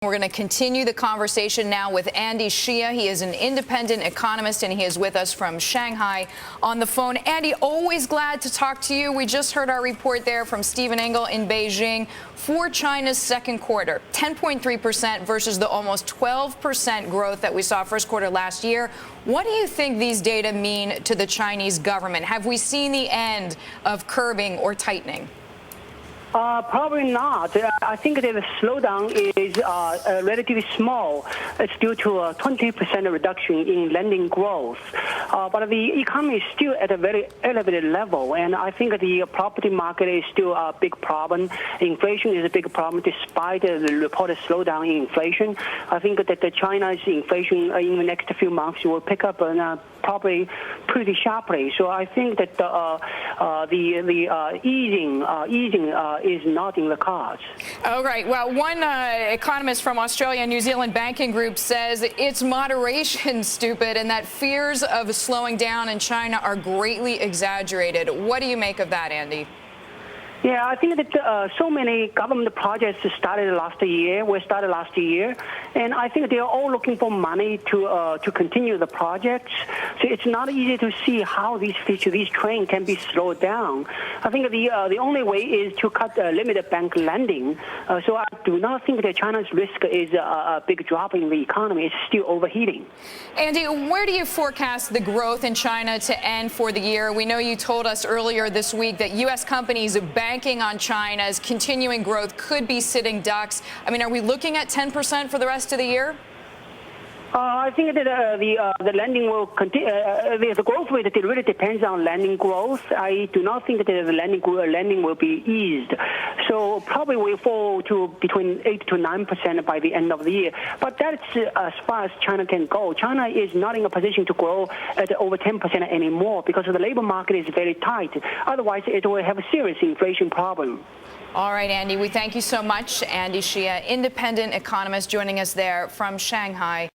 We're going to continue the conversation now with Andy Shia. He is an independent economist, and he is with us from Shanghai on the phone. Andy, always glad to talk to you. We just heard our report there from Stephen Engel in Beijing for China's second quarter, 10.3% versus the almost 12% growth that we saw first quarter last year. What do you think these data mean to the Chinese government? Have we seen the end of curbing or tightening? Probably not. I think that the slowdown is relatively small. It's due to a 20% reduction in lending growth. But the economy is still at a very elevated level, and I think the property market is still a big problem. Inflation is a big problem despite the reported slowdown in inflation. I think that China's inflation in the next few months will pick up probably pretty sharply. So I think that the easing is not in the cards. Oh, right. Well, one economist from Australia and New Zealand Banking Group says it's moderation, stupid, and that fears of slowing down in China are greatly exaggerated. What do you make of that, Andy? Yeah, I think that so many government projects started last year, and I think they are all looking for money to continue the projects. So it's not easy to see how these trends can be slowed down. I think the only way is to cut limited bank lending. So I do not think that China's risk is a big drop in the economy. It's still overheating. Andy, where do you forecast the growth in China to end for the year? We know you told us earlier this week that U.S. companies banking on China's continuing growth could be sitting ducks. I mean, are we looking at 10% for the rest of the year? I think that the lending will continue. The growth rate really depends on lending growth. I do not think that the lending will be eased. So probably will fall to between 8 to 9% by the end of the year. But that's as far as China can go. China is not in a position to grow at over 10% anymore because the labor market is very tight. Otherwise, it will have a serious inflation problem. All right, Andy, we thank you so much. Andy Shia, independent economist, joining us there from Shanghai.